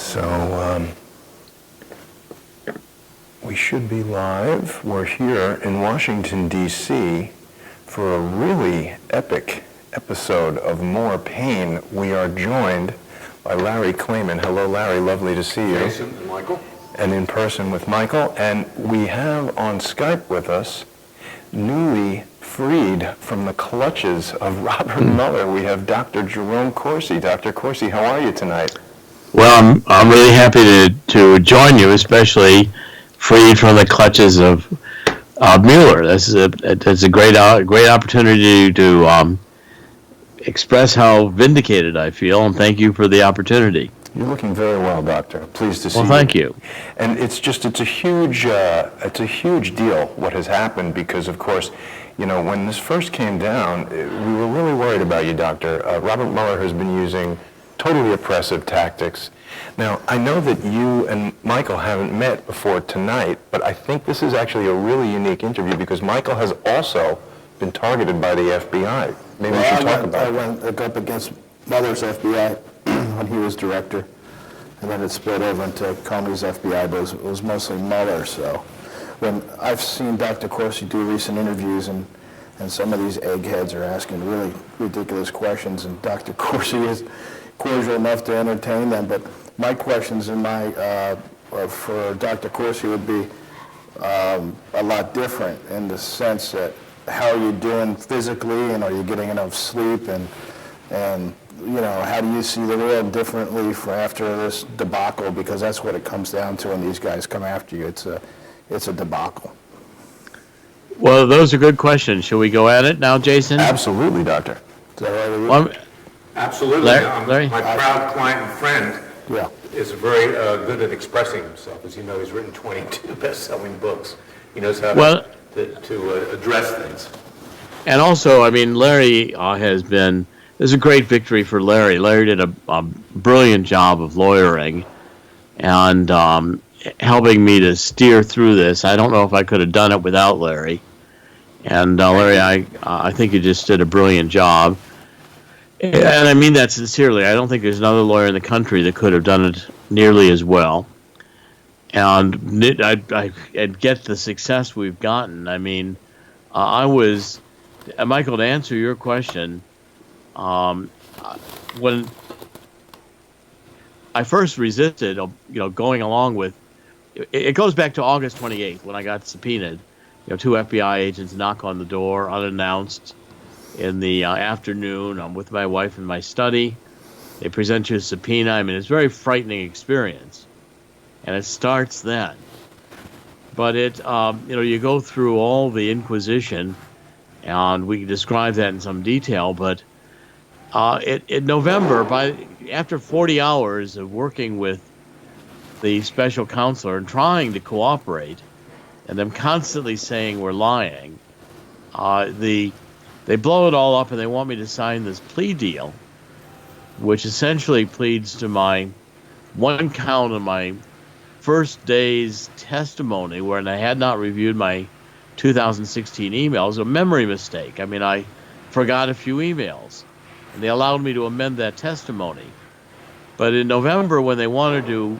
So, we should be live. We're here in Washington, D.C. for a really epic episode of More Pain. We are joined by Larry Klayman. Hello, Larry. Lovely to see you. Jason and Michael. And in person with Michael. And we have on Skype with us, newly freed from the clutches of Robert Mueller, we have Dr. Jerome Corsi. Dr. Corsi, how are you tonight? Well, I'm really happy to join you, especially freed from the clutches of Mueller. That's a great opportunity to express how vindicated I feel, and thank you for the opportunity. You're looking very well, Doctor. Pleased to see you. Well, thank you. And it's a huge deal what has happened because, of course, you know, when this first came down, we were really worried about you, Doctor. Robert Mueller has been using totally oppressive tactics. Now, I know that you and Michael haven't met before tonight, but I think this is actually a really unique interview because Michael has also been targeted by the FBI. Maybe we should talk about it. I went up against Mueller's FBI when he was director, and then it split over into Comey's FBI, but it was mostly Mueller. So when I've seen Dr. Corsi do recent interviews, and some of these eggheads are asking really ridiculous questions, and Dr. Corsi is cordial enough to entertain them. But my questions for Dr. Corsi would be a lot different in the sense that how are you doing physically, and are you getting enough sleep, and you know, how do you see the world differently for after this debacle? Because that's what it comes down to when these guys come after you. It's a debacle. Well, those are good questions. Shall we go at it now, Jason? Absolutely, Doctor. Is that right with you? Well, Absolutely. Larry? My proud client and friend Yeah. is very good at expressing himself. As you know, he's written 22 best-selling books. He knows how to address things. And also, I mean, Larry there's a great victory for Larry. Larry did a brilliant job of lawyering and helping me to steer through this. I don't know if I could have done it without Larry. And Larry, I think you just did a brilliant job. And I mean that sincerely. I don't think there's another lawyer in the country that could have done it nearly as well. And I get the success we've gotten. I mean, Michael, to answer your question, when I first resisted, going along with, it goes back to August 28th when I got subpoenaed. Two FBI agents knock on the door unannounced in the afternoon. I'm with my wife in my study. They present you a subpoena. I mean, it's a very frightening experience, and it starts then. But you go through all the inquisition, and we can describe that in some detail. But in November, after 40 hours of working with the special counselor and trying to cooperate, and them constantly saying we're lying, they blow it all up and they want me to sign this plea deal, which essentially pleads to my one count of my first day's testimony, where I had not reviewed my 2016 emails, a memory mistake. I mean, I forgot a few emails, and they allowed me to amend that testimony. But in November, when they wanted to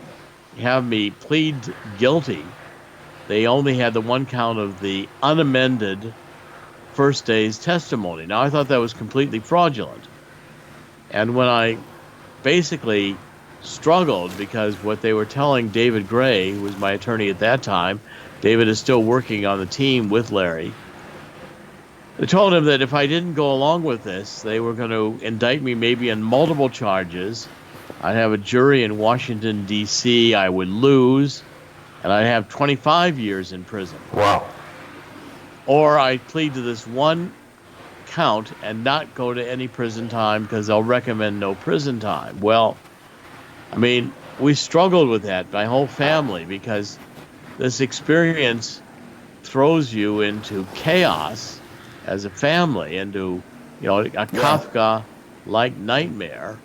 have me plead guilty, they only had the one count of the unamended first day's testimony. Now, I thought that was completely fraudulent. And when I basically struggled, because what they were telling David Gray, who was my attorney at that time, David is still working on the team with Larry, they told him that if I didn't go along with this, they were going to indict me maybe on multiple charges. I'd have a jury in Washington, D.C. I would lose, and I'd have 25 years in prison. Wow. Or I'd plead to this one count and not go to any prison time because they'll recommend no prison time. Well, I mean, we struggled with that, my whole family, because this experience throws you into chaos as a family, into a Kafka-like nightmare.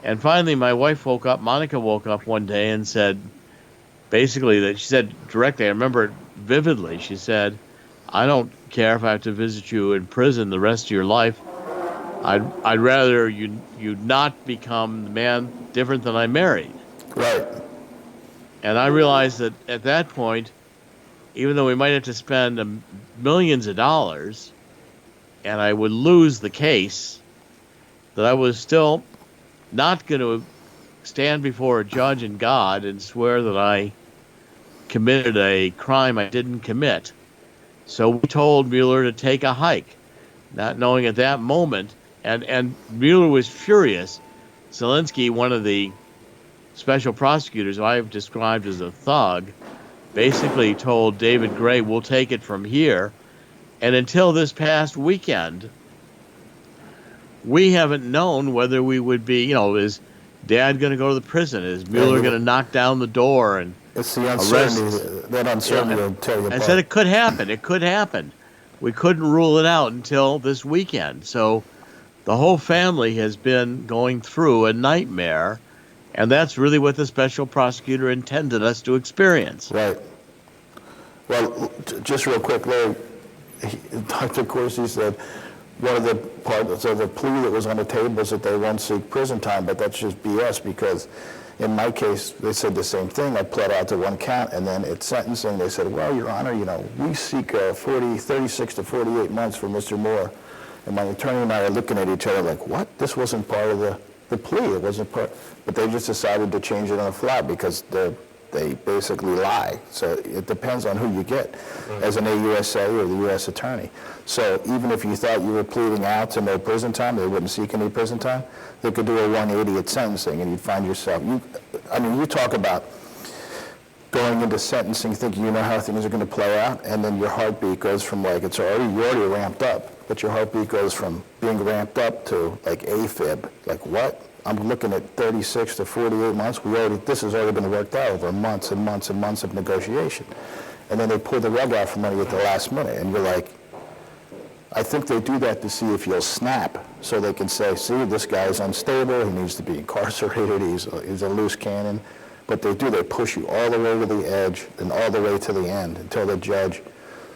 And finally, my wife Monica woke up one day and said, basically, that she said directly, I remember it vividly, she said, I don't care if I have to visit you in prison the rest of your life. I'd rather you not become the man different than I married. Right. And I realized that at that point, even though we might have to spend millions of dollars and I would lose the case, that I was still not going to stand before a judge and God and swear that I committed a crime I didn't commit. So we told Mueller to take a hike, not knowing at that moment, and Mueller was furious. Zelensky, one of the special prosecutors who I've described as a thug, basically told David Gray, we'll take it from here. And until this past weekend, we haven't known whether we would be, is Dad going to go to the prison? Is Mueller going to knock down the door and It's the arrest? uncertainty. That uncertainty will tear you apart. I said it could happen. It could happen. We couldn't rule it out until this weekend. So the whole family has been going through a nightmare, and that's really what the special prosecutor intended us to experience. Right. Well, just real quick, Larry, Dr. Corsi said one of the parts of the plea that was on the table is that they won't seek prison time, but that's just BS because in my case, they said the same thing. I pled out to one count, and then at sentencing, they said, well, Your Honor, we seek 36 to 48 months for Mr. Moore. And my attorney and I are looking at each other like, what? This wasn't part of the plea. It wasn't part. But they just decided to change it on the fly because they basically lie. So it depends on who you get as an AUSA or the U.S. attorney. So even if you thought you were pleading out to no prison time, they wouldn't seek any prison time, they could do a 180 at sentencing, and you'd find yourself, you talk about going into sentencing thinking you know how things are going to play out, and then your heartbeat goes from you're already ramped up, but your heartbeat goes from being ramped up to like AFib, like what? I'm looking at 36 to 48 months. This has already been worked out over months and months and months of negotiation. And then they pull the rug out from under you at the last minute, and you're like, I think they do that to see if you'll snap, so they can say, see, this guy's unstable, he needs to be incarcerated, he's a loose cannon. But they push you all the way to the edge and all the way to the end until the judge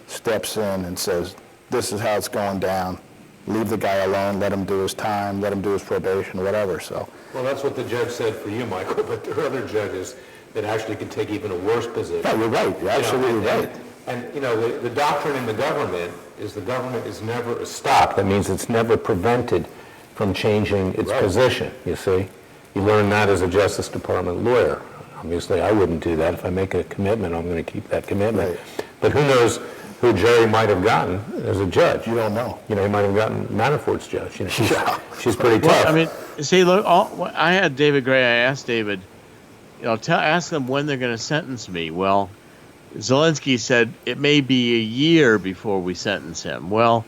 steps in and says, this is how it's going down. Leave the guy alone, let him do his time, let him do his probation, whatever. So. Well, that's what the judge said for you, Michael, but there are other judges that actually can take even a worse position. No, you're right. You're absolutely right. And the doctrine in the government is never stopped. That means it's never prevented from changing its position, you see. You learn that as a Justice Department lawyer. Obviously, I wouldn't do that. If I make a commitment, I'm going to keep that commitment. Right. But who knows who Jerry might have gotten as a judge. You don't know. He might have gotten Manafort's judge. She's pretty Well, tough. see, look, I had David Gray. I asked David, ask them when they're going to sentence me. Well, Zelensky said it may be a year before we sentence him. Well,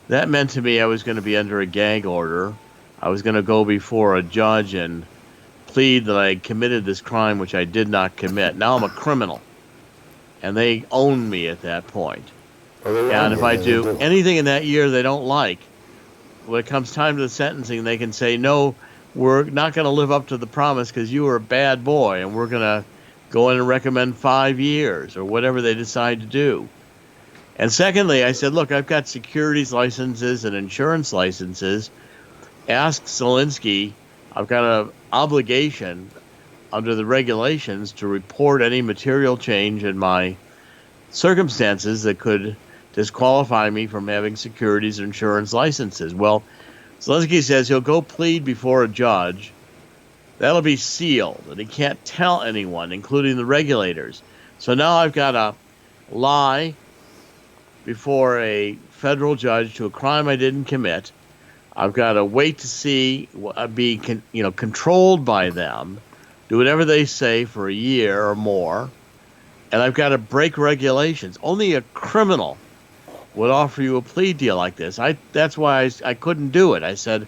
that meant to me I was going to be under a gag order. I was going to go before a judge and plead that I committed this crime which I did not commit. Now I'm a criminal, and they own me at that point. And if I do anything in that year they don't like, when it comes time to the sentencing, they can say, no, we're not going to live up to the promise because you were a bad boy, and we're going to go in and recommend 5 years or whatever they decide to do. And secondly, I said, look, I've got securities licenses and insurance licenses. Ask Zelensky, I've got an obligation under the regulations to report any material change in my circumstances that could disqualify me from having securities or insurance licenses. Well, Zelensky says he'll go plead before a judge. That'll be sealed, and he can't tell anyone, including the regulators. So now I've got to lie before a federal judge to a crime I didn't commit. I've got to wait to see, be controlled by them, do whatever they say for a year or more, and I've got to break regulations. Only a criminal would offer you a plea deal like this. That's why I couldn't do it. I said,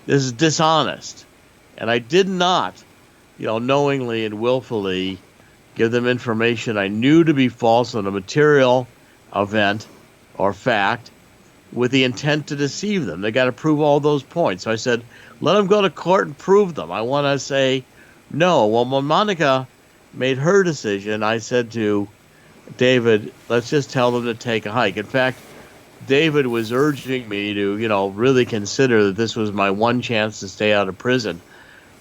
this is dishonest. And I did not, knowingly and willfully give them information I knew to be false on a material event or fact with the intent to deceive them. They got to prove all those points. So I said, let them go to court and prove them. I want to say no. Well, when Monica made her decision, I said to David, let's just tell them to take a hike. In fact, David was urging me to, really consider that this was my one chance to stay out of prison.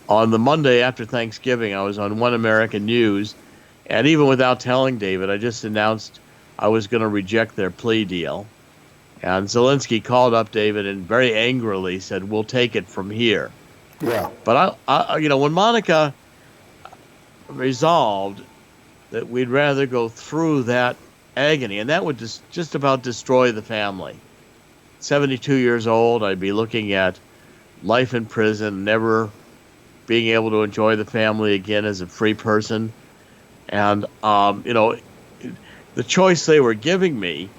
on the Monday after Thanksgiving, I was on One American News, and even without telling David, I just announced I was going to reject their plea deal. And Zelensky called up David and very angrily said, "We'll take it from here." Yeah. But when Monica resolved that we'd rather go through that agony, and that would just about destroy the family. 72 years old, I'd be looking at life in prison, never being able to enjoy the family again as a free person. And, the choice they were giving me,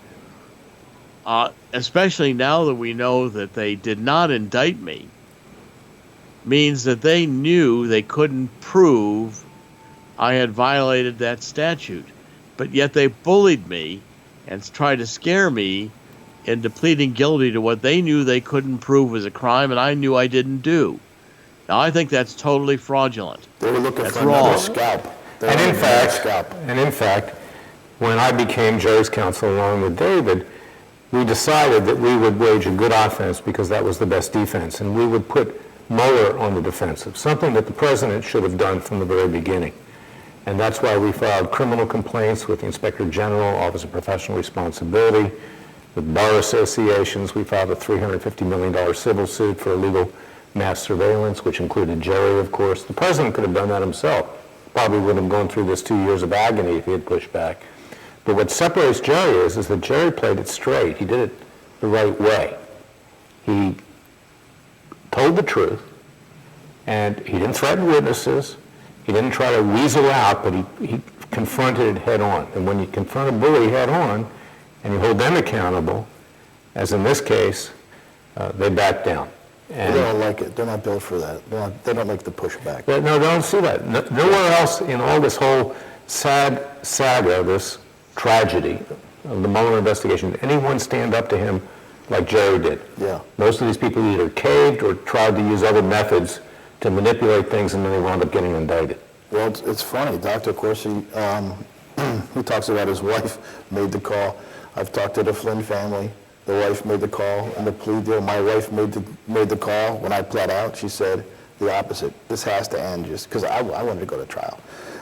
especially now that we know that they did not indict me, means that they knew they couldn't prove I had violated that statute. But yet they bullied me and tried to scare me into pleading guilty to what they knew they couldn't prove was a crime and I knew I didn't do. Now, I think that's totally fraudulent. They were looking That's for another wrong. scalp. And in fact, when I became Jerry's counsel along with David, we decided that we would wage a good offense because that was the best defense, and we would put Mueller on the defensive, something that the president should have done from the very beginning. And that's why we filed criminal complaints with the Inspector General, Office of Professional Responsibility, with bar associations. We filed a $350 million civil suit for illegal mass surveillance, which included Jerry, of course. The president could have done that himself. Probably wouldn't have gone through this 2 years of agony if he had pushed back. But what separates Jerry is that Jerry played it straight. He did it the right way. He told the truth, and he didn't threaten witnesses. He didn't try to weasel out, but he confronted it head on. And when you confront a bully head on and you hold them accountable, as in this case, they back down. They don't like it. They're not built for that. They don't like the pushback. No, they don't see that. Nowhere else in all this whole sad saga, this tragedy of the Mueller investigation, did anyone stand up to him like Jerry did. Yeah. Most of these people either caved or tried to use other methods to manipulate things, and then they wound up getting indicted. Well, it's funny. Dr. Corsi, he talks about his wife made the call. I've talked to the Flynn family. The wife made the call in the plea deal. My wife made the call when I pled out. She said the opposite. This has to end, just because I wanted to go to trial.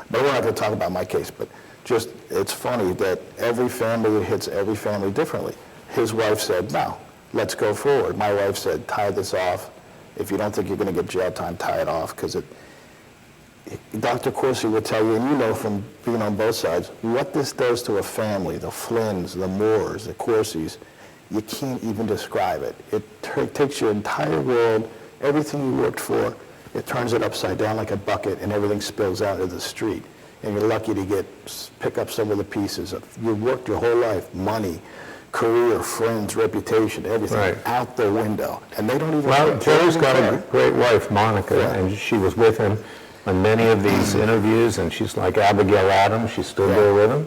But we're not going to talk about my case. But just, it's funny that every family hits every family differently. His wife said, no, let's go forward. My wife said, tie this off. If you don't think you're going to get jail time, tie it off, because Dr. Corsi will tell you, and you know from being on both sides, what this does to a family, the Flynns, the Moores, the Corsis, you can't even describe it. It takes your entire world, everything you worked for, it turns it upside down like a bucket, and everything spills out into the street. And you're lucky to pick up some of the pieces. You worked your whole life, money, career, friends, reputation, everything, right out the window. And they don't even... Well, Jerry's got a great wife, Monica, yeah. And she was with him on many of these interviews, and she's like Abigail Adams. She's still there with him.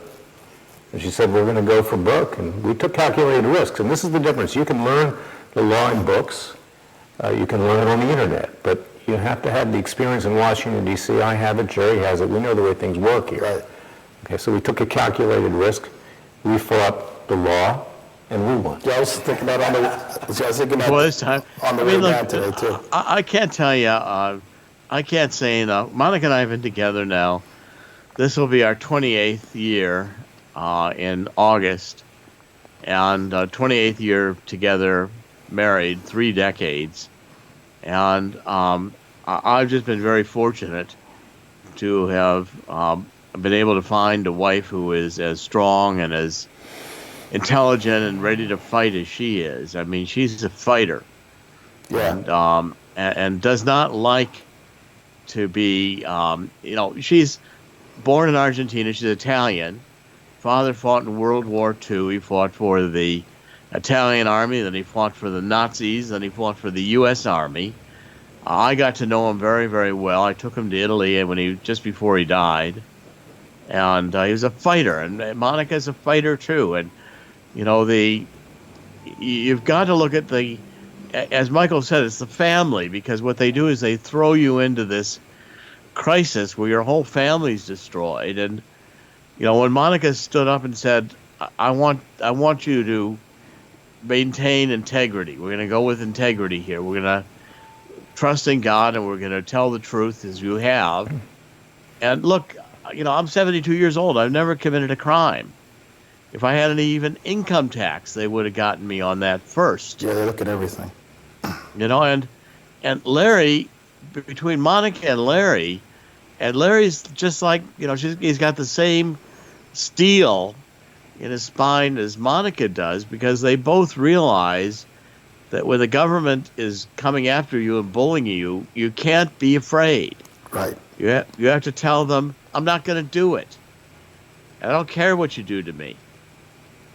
And she said, we're going to go for broke. And we took calculated risks. And this is the difference. You can learn the law in books. You can learn it on the internet. But you have to have the experience in Washington, D.C. I have it. Jerry has it. We know the way things work here. Right. Okay, so we took a calculated risk. We fought the law, and we won. Yeah, I was thinking about on the way down today, too. I can't tell you, I can't say enough. Monica and I have been together now. This will be our 28th year in August, and 28th year together, married, 3 decades. And I've just been very fortunate to have been able to find a wife who is as strong and as intelligent and ready to fight as she is. I mean, she's a fighter. Yeah. And does not like to be, she's born in Argentina. She's Italian. Father fought in World War II. He fought for the Italian army, then he fought for the Nazis, then he fought for the U.S. Army. I got to know him very, very well. I took him to Italy just before he died. And he was a fighter, and Monica's a fighter too. And you've got to look at as Michael said, it's the family, because what they do is they throw you into this crisis where your whole family's destroyed. And when Monica stood up and said, I want you to maintain integrity. We're going to go with integrity here. We're going to trust in God, and we're going to tell the truth as you have. And look, I'm 72 years old. I've never committed a crime. If I had any even income tax, they would have gotten me on that first. Yeah, they look at everything. And Larry, between Monica and Larry's just like, he's got the same steel in his spine as Monica does, because they both realize that when the government is coming after you and bullying you, you can't be afraid. Right. You have to tell them, I'm not going to do it. I don't care what you do to me.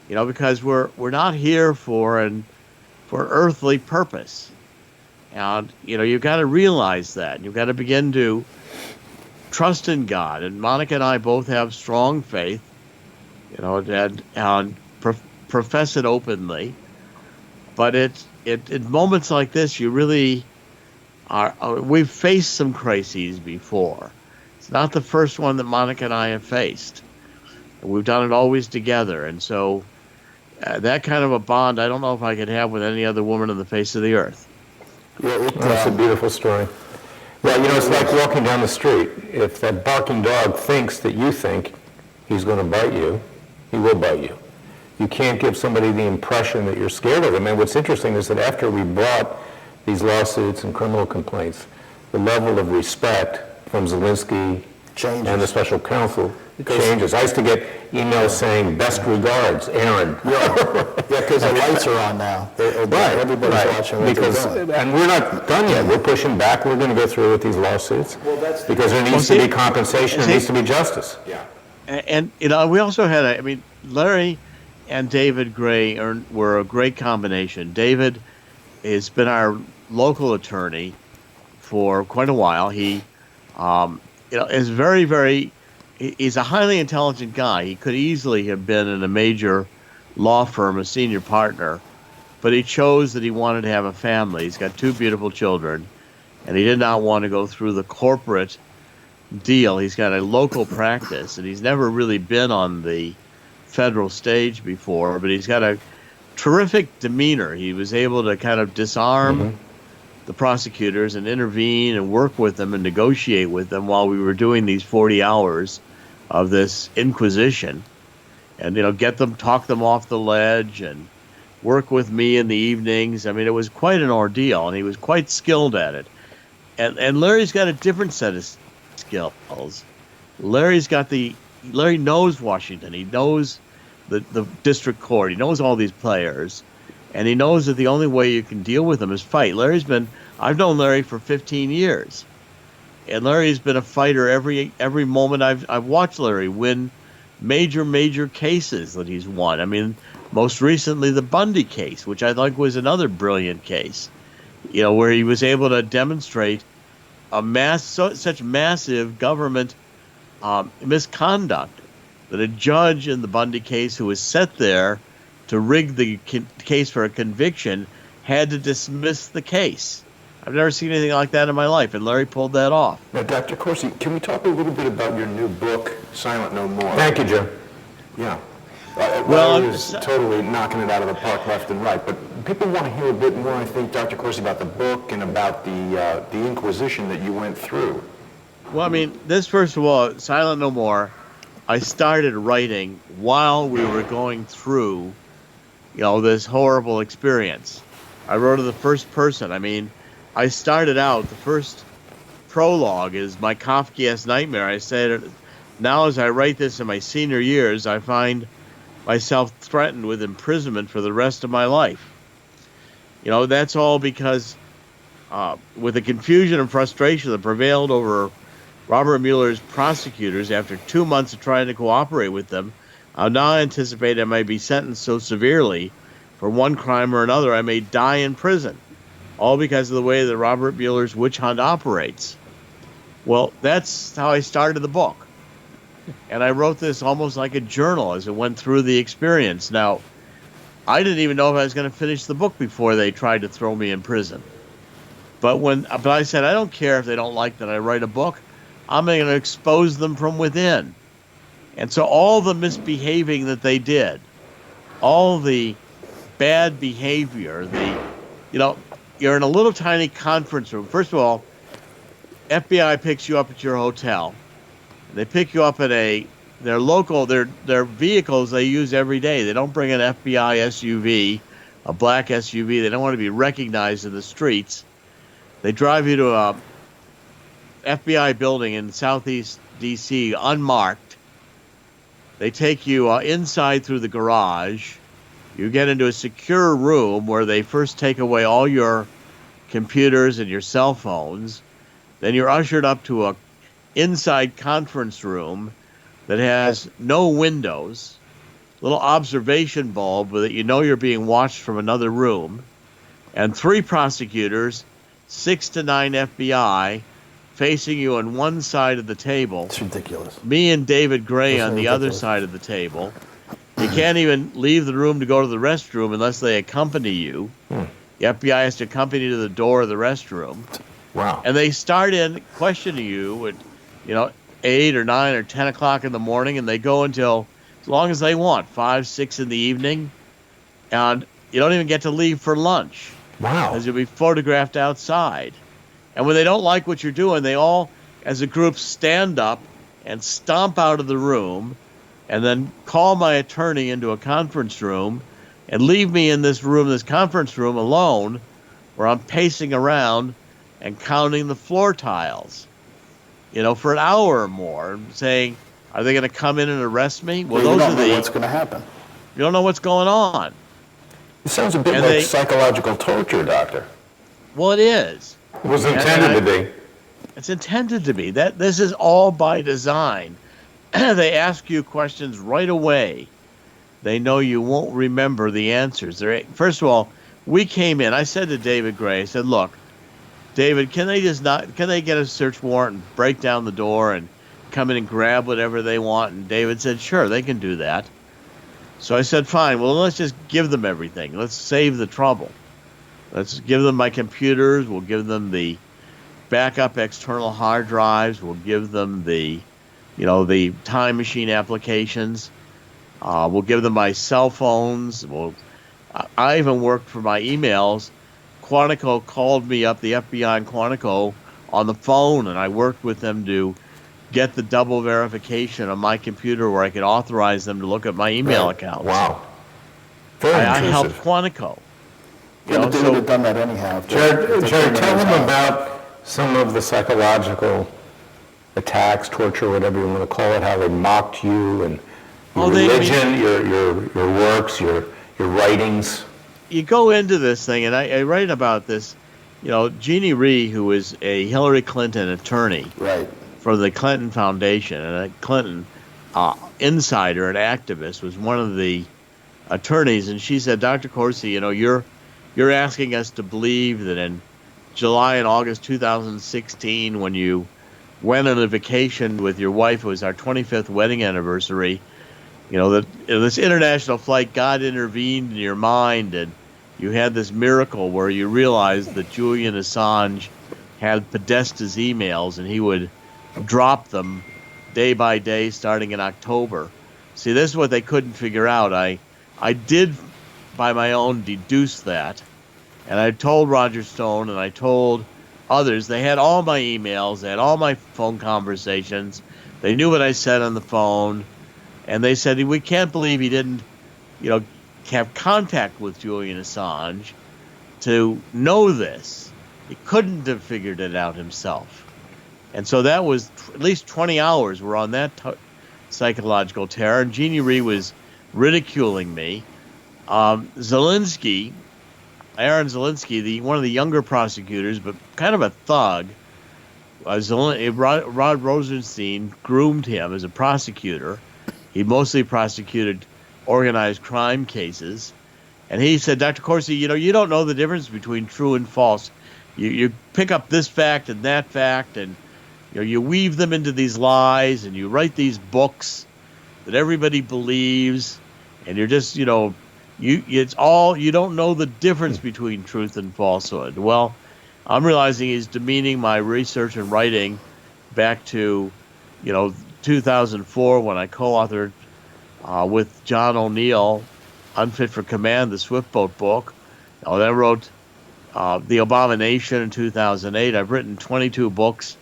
Because we're not here for earthly purpose. And, you've got to realize that. You've got to begin to trust in God. And Monica and I both have strong faith, and profess it openly. But in moments like this, you really we've faced some crises before. It's not the first one that Monica and I have faced. We've done it always together. And so that kind of a bond, I don't know if I could have with any other woman on the face of the earth. Yeah, That's a beautiful story. Well, it's like walking down the street. If that barking dog thinks that you think he's going to bite you, he will bite you. You can't give somebody the impression that you're scared of them. And what's interesting is that after we brought these lawsuits and criminal complaints, the level of respect from Zelensky Changes. and the special counsel changes. I used to get emails saying, best regards, Aaron. Yeah, because the lights are on now. Everybody's watching what they're doing. And we're not done yet. We're pushing back. We're going to go through with these lawsuits because there needs to be compensation. There needs to be justice. Yeah. And we also had Larry and David Gray were a great combination. David has been our local attorney for quite a while. He is very, very, he's a highly intelligent guy. He could easily have been in a major law firm, a senior partner, but he chose that he wanted to have a family. He's got 2 beautiful children, and he did not want to go through the corporate deal. He's got a local practice, and he's never really been on the federal stage before, but he's got a terrific demeanor. He was able to kind of disarm the prosecutors and intervene and work with them and negotiate with them while we were doing these 40 hours of this inquisition, and talk them off the ledge and work with me in the evenings. It was quite an ordeal, and he was quite skilled at it. And Larry's got a different set of skills. Larry knows Washington. He knows the district court. He knows all these players, and he knows that the only way you can deal with them is fight. I've known Larry for 15 years, and Larry's been a fighter every moment I've watched Larry win major cases that he's won. Most recently the Bundy case, which I think was another brilliant case, where he was able to demonstrate such massive government misconduct that a judge in the Bundy case who was set there to rig the case for a conviction had to dismiss the case. I've never seen anything like that in my life, and Larry pulled that off. Now, Dr. Corsi, can we talk a little bit about your new book, Silent No More? Thank you, Jim. Yeah. Well, Larry is totally knocking it out of the park left and right, but people want to hear a bit more, I think, Dr. Corsi, about the book and about the inquisition that you went through. Well, this, first of all, Silent No More, I started writing while we were going through, this horrible experience. I wrote it the first person. I started out, the first prologue is my Kafkaesque nightmare. I said, now as I write this in my senior years, I find myself threatened with imprisonment for the rest of my life. That's all because with the confusion and frustration that prevailed over Robert Mueller's prosecutors after 2 months of trying to cooperate with them, I now anticipate I may be sentenced so severely for one crime or another I may die in prison, all because of the way that Robert Mueller's witch hunt operates. Well, that's how I started the book. And I wrote this almost like a journal as it went through the experience. Now, I didn't even know if I was going to finish the book before they tried to throw me in prison. But I said, I don't care if they don't like that I write a book. I'm going to expose them from within. And so all the misbehaving that they did, all the bad behavior, you're in a little tiny conference room. First of all, FBI picks you up at your hotel. They pick you up at their vehicles they use every day. They don't bring an FBI SUV, a black SUV. They don't want to be recognized in the streets. They drive you to a FBI building in Southeast D.C. unmarked. They take you inside through the garage. You get into a secure room where they first take away all your computers and your cell phones. Then you're ushered up to a inside conference room that has no windows, little observation bulb that you know you're being watched from another room, and 3 prosecutors, 6 to 9 FBI, facing you on one side of the table. It's ridiculous. Me and David Gray Isn't on it the other ridiculous? side of the table. You can't even leave the room to go to the restroom unless they accompany you. The FBI has to accompany you to the door of the restroom. Wow. And they start in questioning you at, 8 or 9 or 10 o'clock in the morning, and they go until as long as they want, 5, 6 in the evening. And you don't even get to leave for lunch. Wow. Because you'll be photographed outside. And when they don't like what you're doing, they all, as a group, stand up and stomp out of the room and then call my attorney into a conference room and leave me in this conference room alone, where I'm pacing around and counting the floor tiles, for an hour or more, saying, are they going to come in and arrest me? Well, You those don't are know what's going to happen. you don't know what's going on. It sounds a bit And like they- psychological torture, Doctor. Well, it is. It was intended to be. It's intended to be. This is all by design. They ask you questions right away. They know you won't remember the answers. First of all, we came in. I said to David Gray, I said, look, David, can they get a search warrant and break down the door and come in and grab whatever they want? And David said, sure, they can do that. So I said, fine, well, let's just give them everything. Let's save the trouble. Let's give them my computers. We'll give them the backup external hard drives. We'll give them the time machine applications. We'll give them my cell phones. I even worked for my emails. Quantico called me up, the FBI in Quantico, on the phone, and I worked with them to get the double verification on my computer where I could authorize them to look at my email accounts. Wow. Very I helped intrusive. Quantico. Yeah, but they would have done that anyhow. Jared, tell them about some of the psychological attacks, torture, whatever you want to call it, how they mocked you and your religion, your works, your writings. You go into this thing, and I write about this. Jeannie Rhee, who is a Hillary Clinton attorney Right. for the Clinton Foundation and a Clinton insider and activist, was one of the attorneys, and she said, Dr. Corsi, you're asking us to believe that in July and August 2016, when you went on a vacation with your wife, it was our 25th wedding anniversary, that this international flight, God intervened in your mind, and you had this miracle where you realized that Julian Assange had Podesta's emails, and he would drop them day by day starting in October. See, this is what they couldn't figure out. I did, by my own, deduce that, and I told Roger Stone and I told others. They had all my emails, they had all my phone conversations, they knew what I said on the phone, and they said, we can't believe he didn't, have contact with Julian Assange to know this. He couldn't have figured it out himself. And so that was at least 20 hours were on that psychological terror. And Jeannie Rhee was ridiculing me. Aaron Zelinsky, one of the younger prosecutors, but kind of a thug, Rod Rosenstein groomed him as a prosecutor. He mostly prosecuted organized crime cases. And he said, Dr. Corsi, you don't know the difference between true and false. You pick up this fact and that fact, and you weave them into these lies, and you write these books that everybody believes, and you're just, you don't know the difference between truth and falsehood. Well, I'm realizing he's demeaning my research and writing back to, 2004 when I co-authored with John O'Neill, Unfit for Command, the Swiftboat book. Then wrote The Abomination in 2008. I've written 22 books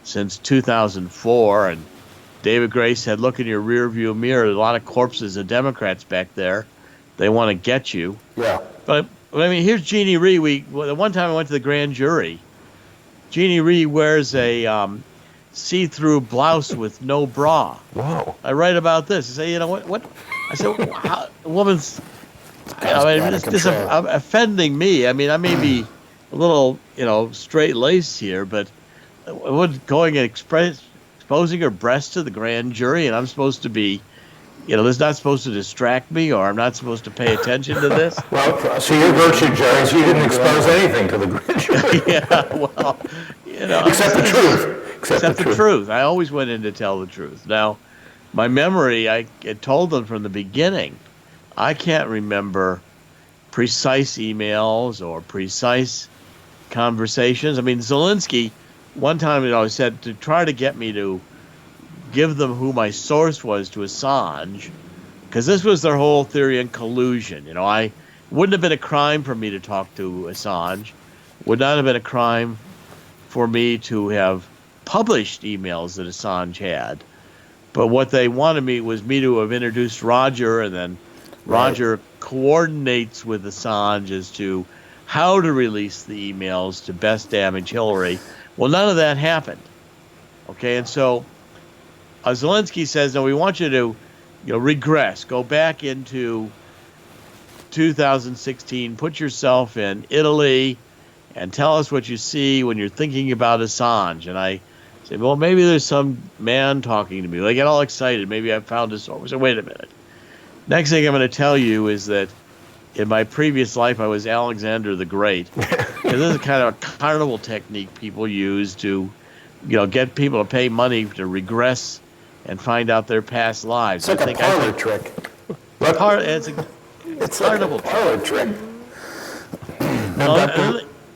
since 2004, and David Gray said, look in your rearview mirror, there's a lot of corpses of Democrats back there. They want to get you. Yeah. But I mean, here's Jeannie Rhee. The one time I went to the grand jury, Jeannie Rhee wears a see-through blouse with no bra. Wow. I write about this. I say, you know what? I said, wow, a woman's, this offending me. I mean, I may be a little, straight-laced here, but going and exposing her breast to the grand jury, and I'm supposed to be, this is not supposed to distract me, or I'm not supposed to pay attention to this. Well, so your virtue, Jerry, is you didn't expose anything to the grand jury. Yeah, well, Except the truth. Except the truth. I always went in to tell the truth. Now, my memory, I had told them from the beginning, I can't remember precise emails or precise conversations. I mean, Zelensky, one time, said to try to get me to give them who my source was to Assange, because this was their whole theory in collusion. I wouldn't have been a crime for me to talk to Assange. Would not have been a crime for me to have published emails that Assange had. But what they wanted was me to have introduced Roger, and then Roger coordinates with Assange as to how to release the emails to best damage Hillary. Well, none of that happened. Okay, and so Zelensky says, no, we want you to regress, go back into 2016, put yourself in Italy, and tell us what you see when you're thinking about Assange. And I say, well, maybe there's some man talking to me. They get all excited. Maybe I found a source. I say, wait a minute. Next thing I'm going to tell you is that in my previous life, I was Alexander the Great. And this is kind of a carnival technique people use to, get people to pay money to regress and find out their past lives. It's like a parlor trick. It's a carnival parlor trick. Now,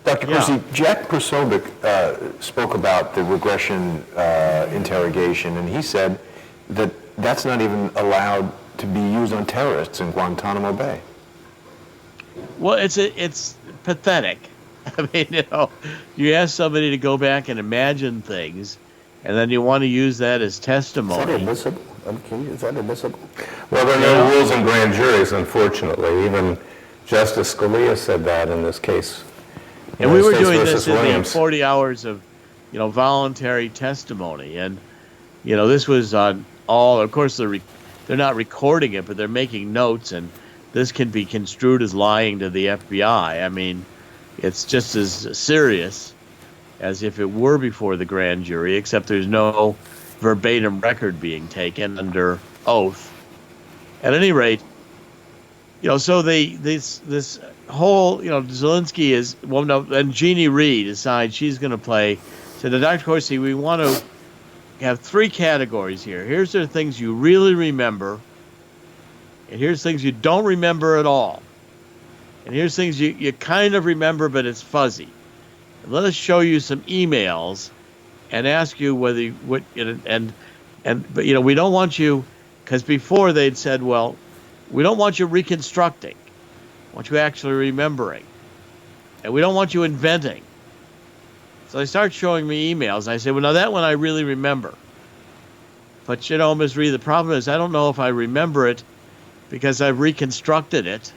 Dr. Corsi, Jack Posobiec spoke about the regression interrogation, and he said that that's not even allowed to be used on terrorists in Guantanamo Bay. Well, it's pathetic. I mean, you ask somebody to go back and imagine things, and then you want to use that as testimony. Is that admissible? Is that admissible? Well, there are no rules in grand juries, unfortunately. Even Justice Scalia said that in this case. And we were doing this in the 40 hours of, voluntary testimony. And, this was on all, of course, they're not recording it, but they're making notes, and this can be construed as lying to the FBI. I mean, it's just as serious as if it were before the grand jury, except there's no verbatim record being taken under oath. At any rate, so this whole, Zelensky is, well, no, and Jeannie Rhee decides she's going to play. So, Dr. Corsi, we want to have three categories here. Here's the things you really remember, and here's things you don't remember at all. And here's things you kind of remember, but it's fuzzy. And let us show you some emails and ask you but we don't want you, because before they'd said, well, we don't want you reconstructing. We want you actually remembering. And we don't want you inventing. So they start showing me emails, and I say, well, now that one I really remember. But, Ms. Rhee, the problem is I don't know if I remember it because I've reconstructed it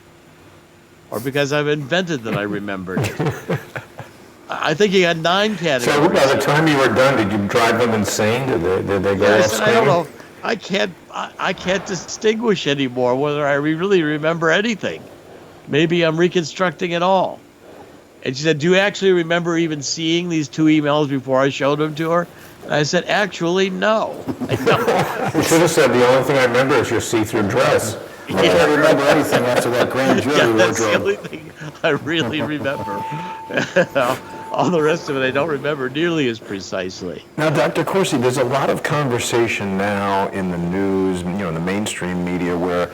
or because I've invented that I remembered it. I think you had 9 categories. So by the time you were done, did you drive them insane? Did they go off screaming? I don't know. I can't distinguish anymore whether I really remember anything. Maybe I'm reconstructing it all. And she said, do you actually remember even seeing these 2 emails before I showed them to her? And I said, actually, no. You should have said, the only thing I remember is your see-through dress. I can't remember anything after that grand jury wardrobe. That's the only thing I really remember. All the rest of it I don't remember nearly as precisely. Now, Dr. Corsi, there's a lot of conversation now in the news, in the mainstream media, where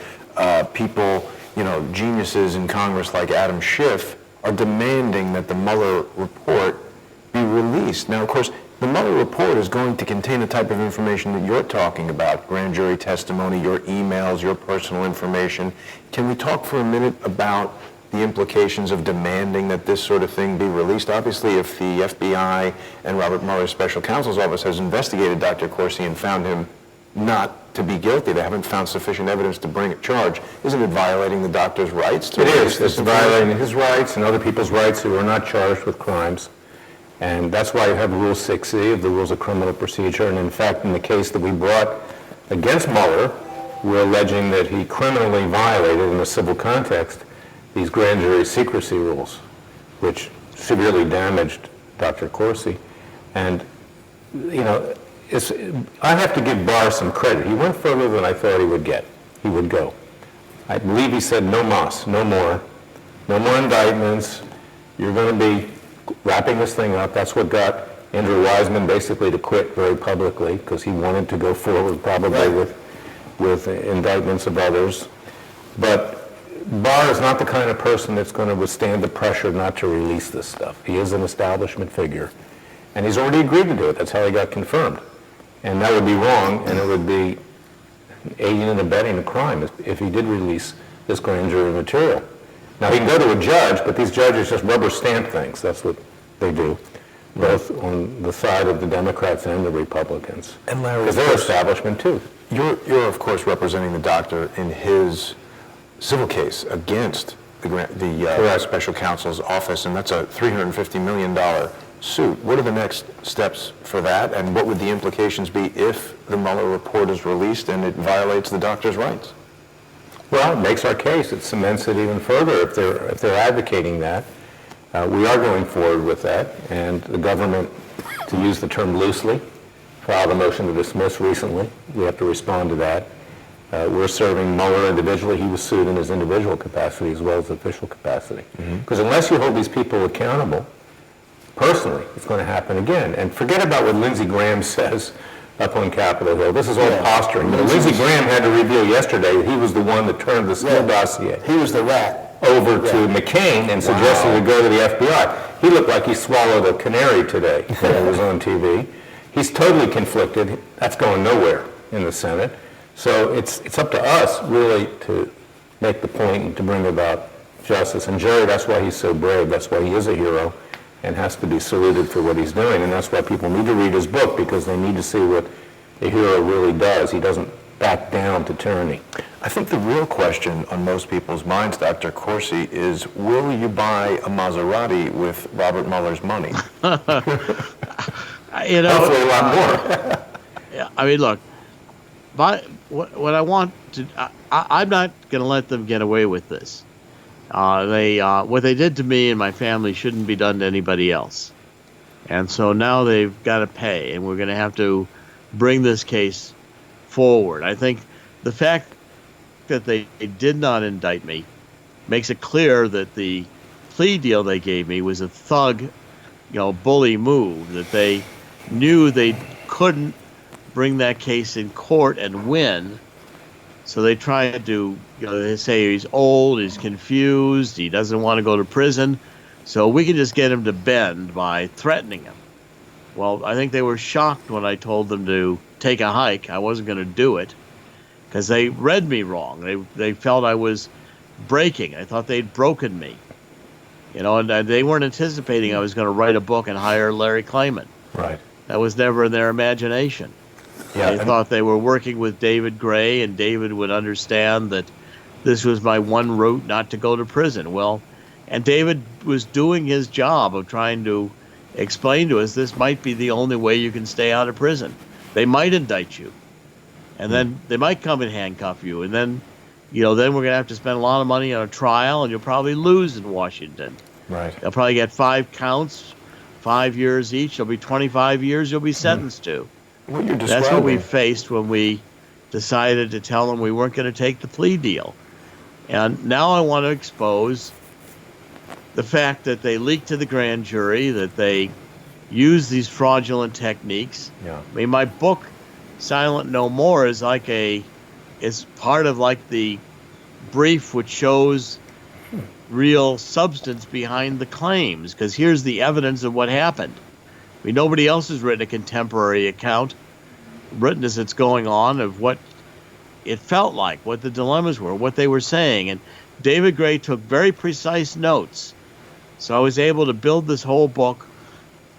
people, geniuses in Congress like Adam Schiff are demanding that the Mueller report be released. Now, of course, the Mueller report is going to contain the type of information that you're talking about, grand jury testimony, your emails, your personal information. Can we talk for a minute about the implications of demanding that this sort of thing be released? Obviously, if the FBI and Robert Mueller's special counsel's office has investigated Dr. Corsi and found him not to be guilty, they haven't found sufficient evidence to bring a charge, isn't it violating the doctor's rights? It is. It's violating his rights and other people's rights who are not charged with crimes. And that's why you have Rule 6E of the Rules of Criminal Procedure. And in fact, in the case that we brought against Mueller, we're alleging that he criminally violated, in a civil context, these grand jury secrecy rules, which severely damaged Dr. Corsi. And, you know, I have to give Barr some credit. He went further than I thought he would go. I believe he said no más, no more indictments. You're going to be wrapping this thing up. That's what got Andrew Wiseman basically to quit very publicly, because he wanted to go forward probably with indictments of others. But Barr is not the kind of person that's going to withstand the pressure not to release this stuff. He is an establishment figure, and he's already agreed to do it. That's how he got confirmed. And that would be wrong, and it would be aiding and abetting a crime if he did release this grand jury material. Now, he can go to a judge, but these judges just rubber stamp things. That's what they do, both on the side of the Democrats and the Republicans. And Larry, because they're establishment too. You're of course representing the doctor in his civil case against the special counsel's office, and that's a $350 million suit. What are the next steps for that, and what would the implications be if the Mueller report is released and it violates the doctor's rights? Well, it makes our case. It cements it even further if they're advocating that. We are going forward with that, and the government, to use the term loosely, filed a motion to dismiss recently. We have to respond to that. We're serving Mueller individually. He was sued in his individual capacity as well as official capacity. Because unless you hold these people accountable personally, it's going to happen again. And forget about what Lindsey Graham says up on Capitol Hill. This is all posturing. But Lindsey Graham had to reveal yesterday that he was the one that turned the Steele dossier. He was the rat. Over to McCain and suggested to go to the FBI. He looked like he swallowed a canary today when he was on TV. He's totally conflicted. That's going nowhere in the Senate. So it's up to us, really, to make the point and to bring about justice. And Jerry, that's why he's so brave. That's why he is a hero and has to be saluted for what he's doing. And that's why people need to read his book, because they need to see what a hero really does. He doesn't back down to tyranny. I think the real question on most people's minds, Dr. Corsi, is will you buy a Maserati with Robert Mueller's money? You know, hopefully a lot more. Yeah, I mean, look, what I want to, I'm not going to let them get away with this. What they did to me and my family shouldn't be done to anybody else. And so now they've got to pay, and we're going to have to bring this case forward. I think the fact that they did not indict me makes it clear that the plea deal they gave me was a thug, bully move, that they knew they couldn't bring that case in court and win. So they tried to, they say he's old, he's confused, he doesn't want to go to prison, so we can just get him to bend by threatening him. Well, I think they were shocked when I told them to take a hike. I wasn't going to do it because they read me wrong. They felt I was breaking. I thought they'd broken me. And they weren't anticipating I was going to write a book and hire Larry Klayman. Right. That was never in their imagination. They thought they were working with David Gray, and David would understand that this was my one route not to go to prison. Well, and David was doing his job of trying to explain to us this might be the only way you can stay out of prison. They might indict you, and then they might come and handcuff you, and then, then we're going to have to spend a lot of money on a trial, and you'll probably lose in Washington. Right. They'll probably get 5 counts, 5 years each. There'll be 25 years you'll be sentenced to. What you're describing. That's what we faced when we decided to tell them we weren't going to take the plea deal. And now I want to expose the fact that they leaked to the grand jury, that they used these fraudulent techniques. Yeah. I mean, my book, Silent No More, is part of like the brief which shows real substance behind the claims, because here's the evidence of what happened. I mean, nobody else has written a contemporary account, written as it's going on, of what it felt like, what the dilemmas were, what they were saying. And David Gray took very precise notes. So I was able to build this whole book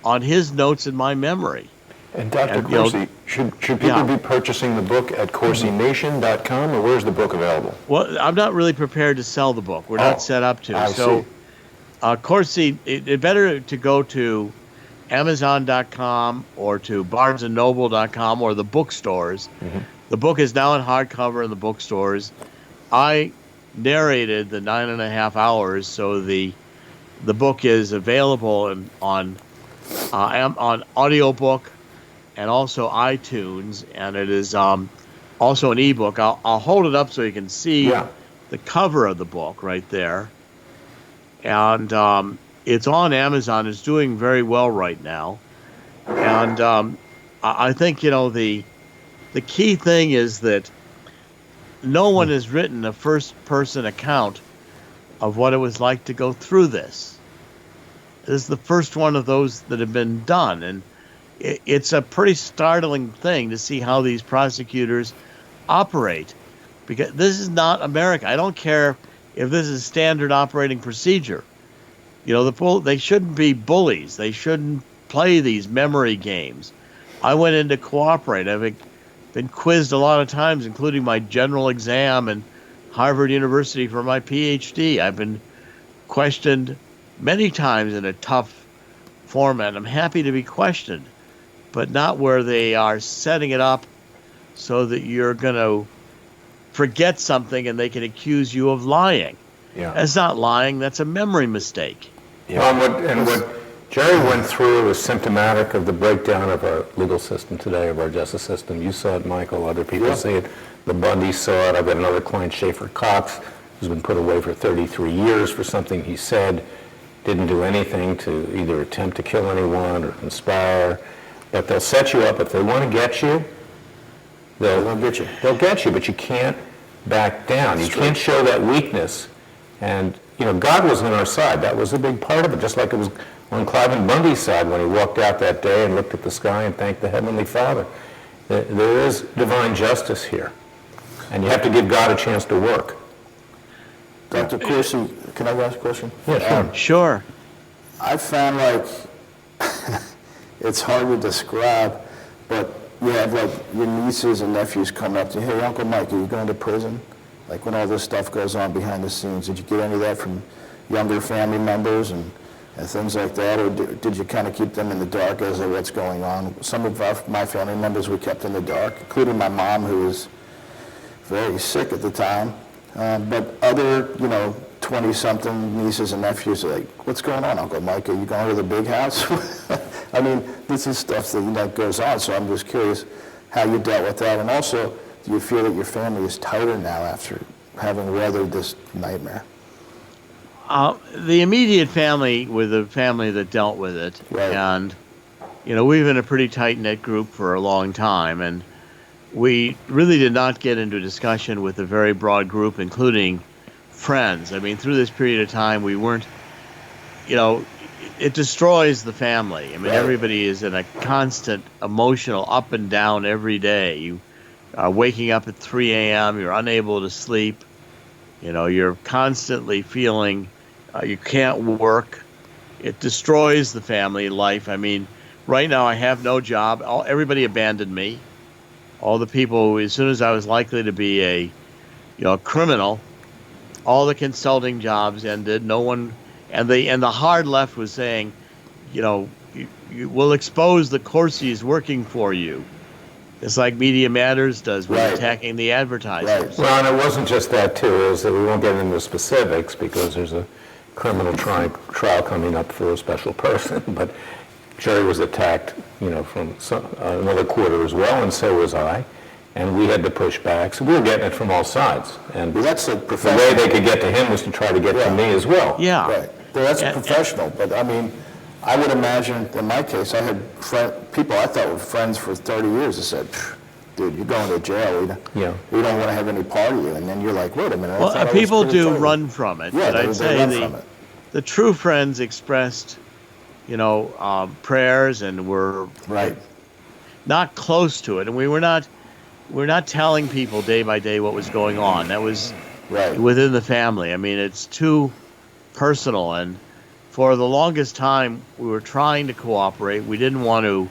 on his notes in my memory. And Dr. And, you know, Corsi, should people yeah. be purchasing the book at CorsiNation.com, or where's the book available? Well, I'm not really prepared to sell the book. We're not set up to. I see. Corsi, it better to go to Amazon.com or to BarnesandNoble.com or the bookstores. The book is now in hardcover in the bookstores. I narrated the 9.5 hours, so the book is available on audiobook and also iTunes, and it is also an ebook. I'll hold it up so you can see the cover of the book right there. And it's on Amazon. It's doing very well right now. And I think, you know, the key thing is that no one has written a first-person account of what it was like to go through this. This is the first one of those that have been done. And it's a pretty startling thing to see how these prosecutors operate. Because this is not America. I don't care if this is standard operating procedure. You know, they shouldn't be bullies. They shouldn't play these memory games. I went in to cooperate. I've been quizzed a lot of times, including my general exam and Harvard University for my PhD. I've been questioned many times in a tough format. I'm happy to be questioned, but not where they are setting it up so that you're going to forget something and they can accuse you of lying. That's not lying. That's a memory mistake. Well, what Jerry went through is symptomatic of the breakdown of our legal system today, of our justice system. You saw it, Michael. Other people see it. The Bundys saw it. I've got another client, Schaefer Cox, who's been put away for 33 years for something he said. Didn't do anything to either attempt to kill anyone or conspire. But they'll set you up. If they want to get you, they'll get you. They'll get you, but you can't back down. You can't show that weakness. And, you know, God was on our side. That was a big part of it, just like it was on Klayman Bundy's side when he walked out that day and looked at the sky and thanked the Heavenly Father. There is divine justice here, and you have to give God a chance to work. Dr. Corsi, can I ask a question? Yeah, sure. Sure. I found like it's hard to describe, but you have like your nieces and nephews come up to you, hey, Uncle Mike, are you going to prison? Like when all this stuff goes on behind the scenes, did you get any of that from younger family members and things like that, or did you kind of keep them in the dark as to what's going on? Some of my family members we kept in the dark, including my mom, who was very sick at the time. But other, 20-something nieces and nephews are like, what's going on, Uncle Mike? Are you going to the big house? I mean, this is stuff that goes on, so I'm just curious how you dealt with that. And also, do you feel that your family is tighter now after having weathered this nightmare? The immediate family with the family that dealt with it. Right. And, we've been a pretty tight-knit group for a long time, and we really did not get into discussion with a very broad group, including friends. I mean, through this period of time, we weren't, it destroys the family. I mean, everybody is in a constant emotional up and down every day. You are waking up at 3 a.m., you're unable to sleep, you're constantly feeling you can't work. It destroys the family life. I mean, right now I have no job. Everybody abandoned me. All the people, as soon as I was likely to be a criminal, all the consulting jobs ended. No one, and the hard left was saying, you will expose the Corsis working for you. It's like Media Matters does with attacking the advertisers. Well, and it wasn't just that, too. Is that we won't get into specifics because there's a criminal trial coming up for a special person. But Jerry was attacked, from another quarter as well, and so was I. And we had to push back. So we were getting it from all sides. And that's a the way they could get to him was to try to get to me as well. Yeah. Right. Well, that's professional. But, I mean, I would imagine, in my case, I had people I thought were friends for 30 years that said, dude, you're going to jail. We don't want to have any part of you. And then you're like, wait a minute. Well, people do run from it. Yeah, but I'd say the true friends expressed, prayers and were not close to it. And we're not telling people day by day what was going on. That was Right. within the family. I mean, it's too personal. And for the longest time, we were trying to cooperate. We didn't want to,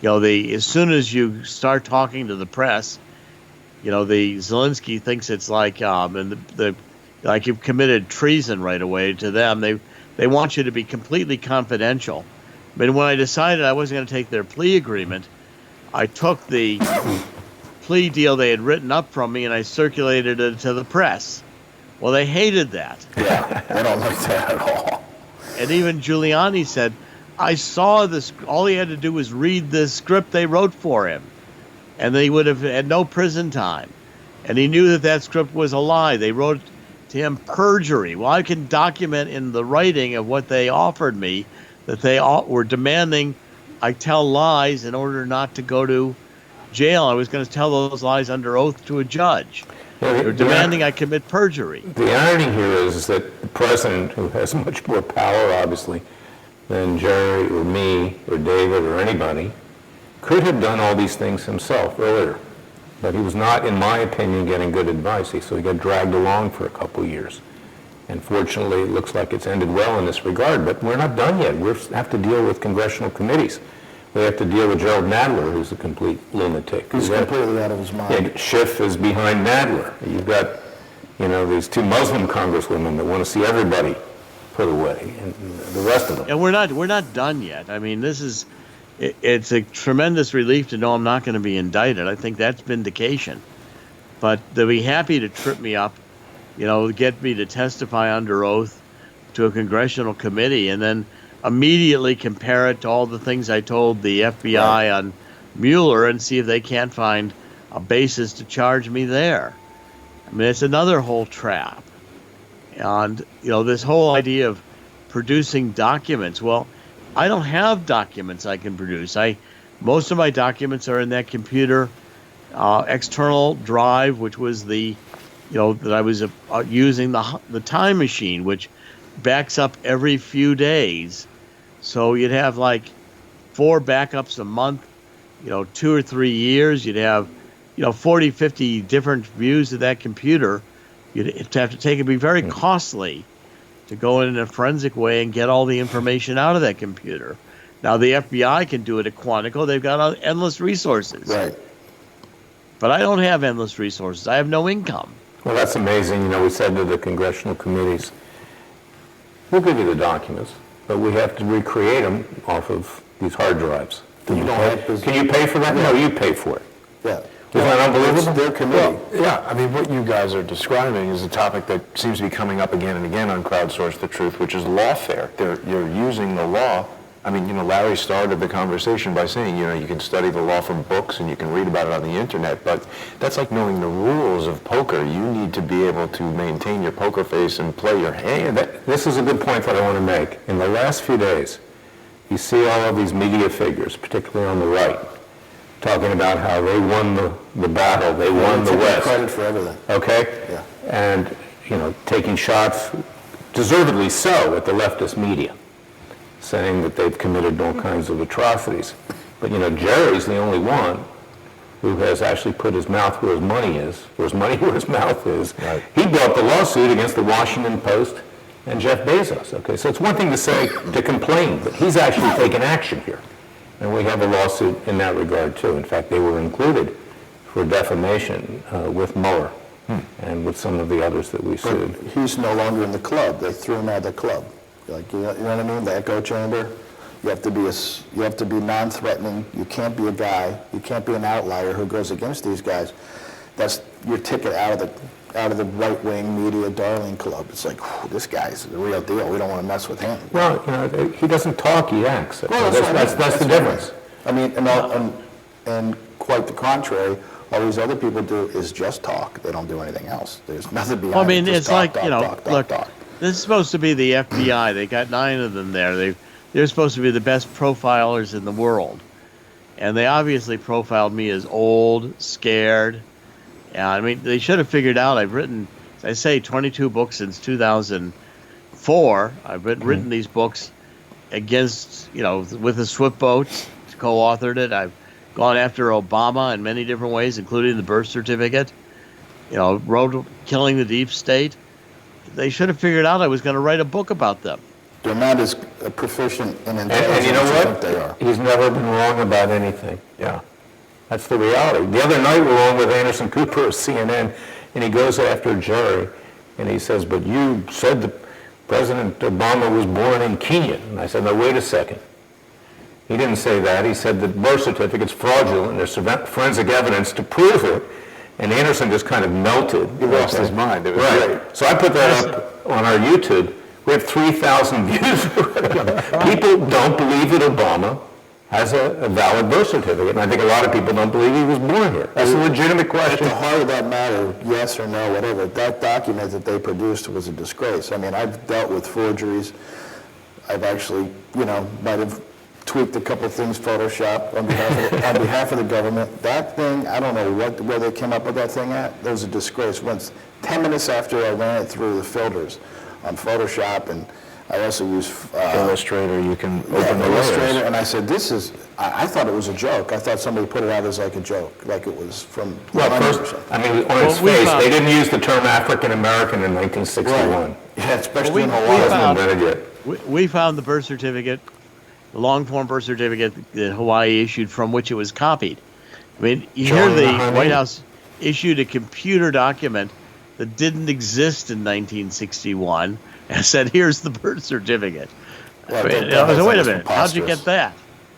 as soon as you start talking to the press, the Zelensky thinks it's like, and like you've committed treason right away to them. They want you to be completely confidential. But when I decided I wasn't going to take their plea agreement, I took the plea deal they had written up from me and I circulated it to the press. Well, they hated that. Yeah, they don't like that at all. And even Giuliani said, I saw this, all he had to do was read the script they wrote for him, and they would have had no prison time. And he knew that script was a lie. They wrote to him perjury. Well, I can document in the writing of what they offered me that they were demanding I tell lies in order not to go to jail. I was going to tell those lies under oath to a judge. They were demanding I commit perjury. The irony here is that the president, who has much more power, obviously, than Jerry or me or David or anybody, could have done all these things himself earlier. But he was not, in my opinion, getting good advice. So he got dragged along for a couple of years. And fortunately, it looks like it's ended well in this regard. But we're not done yet. We have to deal with congressional committees. We have to deal with Gerald Nadler, who's a complete lunatic. He's completely out of his mind. Yeah, Schiff is behind Nadler. You've got, these two Muslim congresswomen that want to see everybody put away, and the rest of them. And we're not done yet. I mean, it's a tremendous relief to know I'm not going to be indicted. I think that's vindication. But they'll be happy to trip me up, get me to testify under oath to a congressional committee, and then immediately compare it to all the things I told the FBI on Mueller and see if they can't find a basis to charge me there. I mean, it's another whole trap. And, this whole idea of producing documents, well, I don't have documents I can produce. Most of my documents are in that computer external drive, which was that I was using the time machine, which backs up every few days. So you'd have like 4 backups a month, 2 or 3 years. You'd have, 40, 50 different views of that computer. You'd have to it'd be very costly to go in a forensic way and get all the information out of that computer. Now, the FBI can do it at Quantico. They've got endless resources. Right. But I don't have endless resources. I have no income. Well, that's amazing. We said to the congressional committees, we'll give you the documents, but we have to recreate them off of these hard drives. Can you pay for that? No, you pay for it. Yeah. Isn't that unbelievable? It's their committee. Well, yeah, I mean, what you guys are describing is a topic that seems to be coming up again and again on Crowdsource the Truth, which is lawfare. You're using the law. I mean, Larry started the conversation by saying, you can study the law from books and you can read about it on the internet, but that's like knowing the rules of poker. You need to be able to maintain your poker face and play your hand. This is a good point that I want to make. In the last few days, you see all of these media figures, particularly on the right, talking about how they won the battle, they won the West. Credit for everything. Okay? Yeah. And, taking shots, deservedly so, at the leftist media, saying that they've committed all kinds of atrocities. But, Jerry's the only one who has actually put his mouth where his money is, or his money where his mouth is. Right. He brought the lawsuit against the Washington Post and Jeff Bezos. Okay, so it's one thing to complain, but he's actually taken action here. And we have a lawsuit in that regard, too. In fact, they were included for defamation with Mueller and with some of the others that we sued. But he's no longer in the club. They threw him out of the club. Like, you know what I mean? The echo chamber. You have to be non-threatening. You can't be a guy. You can't be an outlier who goes against these guys. That's your ticket out of the right-wing media darling club. It's like, this guy's the real deal. We don't want to mess with him. Well, he doesn't talk, he acts. Well, that's the difference. I mean, and quite the contrary, all these other people do is just talk. They don't do anything else. There's nothing behind it. I mean, Just it's talk, like, talk, look, talk. this is supposed to be the FBI. They got 9 of them there. They're supposed to be the best profilers in the world. And they obviously profiled me as old, scared. And I mean, they should have figured out I've written, as I say, 22 books since 2004. I've written these books against, with the Swift Boats, co-authored it. I've gone after Obama in many different ways, including the birth certificate. wrote Killing the Deep State. They should have figured out I was going to write a book about them. They're not as proficient in intelligence And you know as I think what? they are. He's never been wrong about anything. Yeah. That's the reality. The other night we were on with Anderson Cooper of CNN, and he goes after Jerry, and he says, but you said that President Obama was born in Kenya. And I said, no, wait a second. He didn't say that. He said that birth certificate's fraudulent, and there's forensic evidence to prove it. And Anderson just kind of melted. He lost his mind. It was Right. great. So I put that up on our YouTube. We have 3,000 views. People don't believe that Obama has a valid birth certificate, and I think a lot of people don't believe he was born here. That's a legitimate At question. the heart of that matter, yes or no, whatever, that document that they produced was a disgrace. I mean, I've dealt with forgeries. I've actually, might have tweaked a couple of things, Photoshop, on behalf of the government. That thing, I don't know where they came up with that thing at. There was a disgrace. Once, 10 minutes after I ran it through the filters on Photoshop, and I also use Illustrator, you can open the Illustrator, layers. and I said, I thought it was a joke. I thought somebody put it out as like a joke, like it was from Well, London or first, something. I mean, on its we face, found- they didn't use the term African American in 1961. Yeah, especially Well, in we Hawaii. It wasn't found- invented yet. We found the birth certificate, the long-form birth certificate that Hawaii issued from which it was copied. I mean, you hear John the Mahoney. White House issued a computer document that didn't exist in 1961 and said, here's the birth certificate. Well, I mean, that I was, wait a was minute, how'd you preposterous. get that?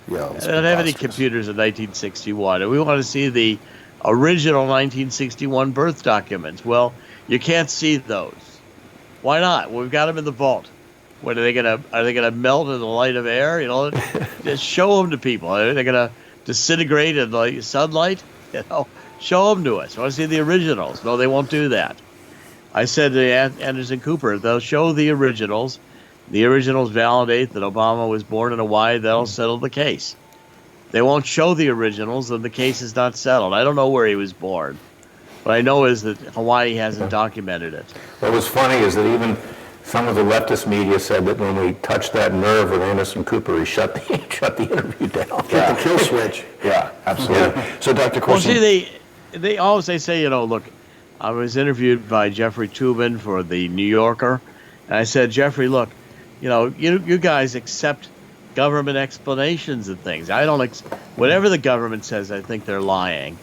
Yeah, it was They don't have any preposterous. computers in 1961, and we want to see the original 1961 birth documents. Well, you can't see those. Why not? Well, we've got them in the vault. What are they gonna melt in the light of air? Just show them to people. Are they gonna disintegrate in the sunlight? Show them to us. I want to see the originals. No, they won't do that. I said to Anderson Cooper, they'll show the originals. The originals validate that Obama was born in Hawaii. That'll settle the case. They won't show the originals, then the case is not settled. I don't know where he was born. What I know is that Hawaii hasn't documented it. What was funny is that even some of the leftist media said that when we touched that nerve with Anderson Cooper, he shut the interview down. Hit the kill switch. Yeah, absolutely. So, Dr. Well, Corsi, see, they say, look, I was interviewed by Jeffrey Toobin for the New Yorker, and I said, Jeffrey, look, you guys accept government explanations of things. I don't, whatever the government says, I think they're lying.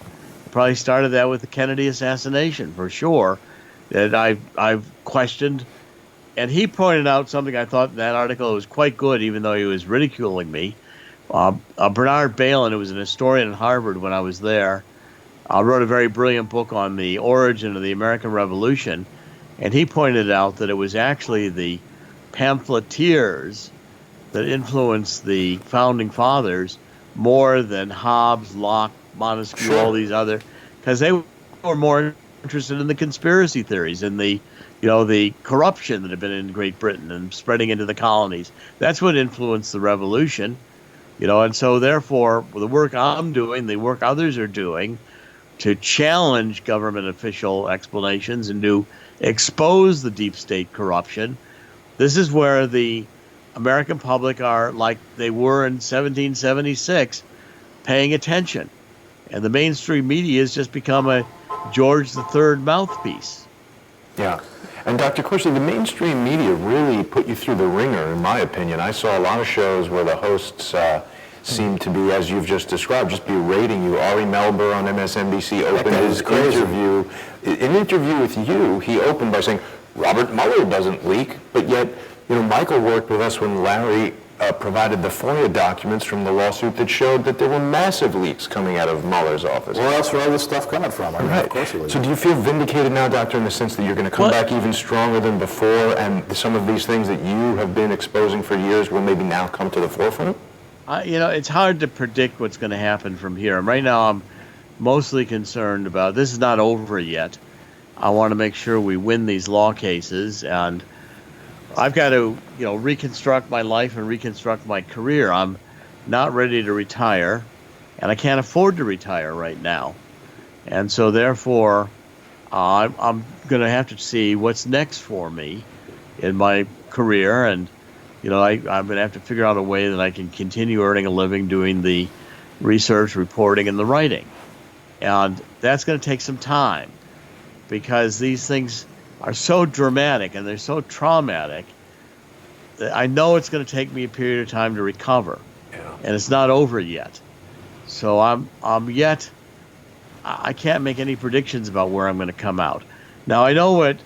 Probably started that with the Kennedy assassination, for sure, that I've questioned. And he pointed out something I thought in that article was quite good, even though he was ridiculing me. Bernard Balin, who was an historian at Harvard when I was there, wrote a very brilliant book on the origin of the American Revolution, and he pointed out that it was actually the pamphleteers that influenced the founding fathers more than Hobbes, Locke, Montesquieu, all these other, because they were more interested in the conspiracy theories and the corruption that had been in Great Britain and spreading into the colonies. That's what influenced the revolution, and so therefore the work I'm doing, the work others are doing to challenge government official explanations and to expose the deep state corruption. This is where the American public are like they were in 1776, paying attention. And the mainstream media has just become a George III mouthpiece. yeah. And Dr. Corsi, the mainstream media really put you through the ringer, in my opinion. I saw a lot of shows where the hosts seem to be, as you've just described, just berating you. Ari Melber on MSNBC opened his interview. An interview with you, he opened by saying, Robert Mueller doesn't leak, but yet, Michael worked with us when Larry provided the FOIA documents from the lawsuit that showed that there were massive leaks coming out of Mueller's office. Where else were all this stuff coming from? I mean, Right. Of course it was. So do you feel vindicated now, Doctor, in the sense that you're going to come back even stronger than before, and some of these things that you have been exposing for years will maybe now come to the forefront? It's hard to predict what's going to happen from here. And right now I'm mostly concerned about, this is not over yet. I want to make sure we win these law cases, and I've got to, reconstruct my life and reconstruct my career. I'm not ready to retire, and I can't afford to retire right now. And so therefore, I'm going to have to see what's next for me in my career. And, I'm going to have to figure out a way that I can continue earning a living doing the research, reporting, and the writing. And that's going to take some time. because these things are so dramatic and they're so traumatic that I know it's going to take me a period of time to recover, and it's not over yet. So I can't make any predictions about where I'm going to come out. Now I know with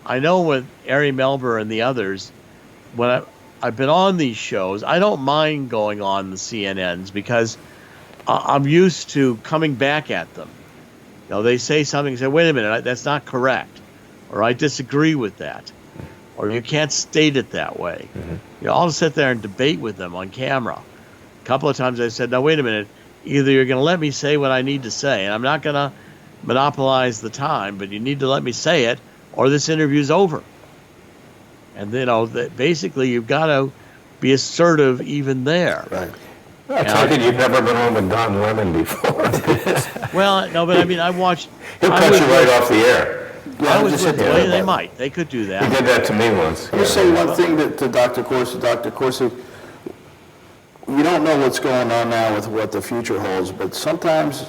Ari Melber and the others, when I've been on these shows, I don't mind going on the CNNs because I'm used to coming back at them. You know, they say something and say, wait a minute, that's not correct. Or I disagree with that. Or you can't state it that way. Mm-hmm. You know, I'll sit there and debate with them on camera. A couple of times I said, now wait a minute, either you're going to let me say what I need to say, and I'm not going to monopolize the time, but you need to let me say it, or this interview's over. And you know, basically you've got to be assertive even there. Right. I take it you've never been on with Don Lemon before. Well, no, but I mean, I watched. He'll cut you right off the air. I was with they might. They could do that. He did that to me once. Let me say one thing to Dr. Corsi. Dr. Corsi, you don't know what's going on now with what the future holds, but sometimes,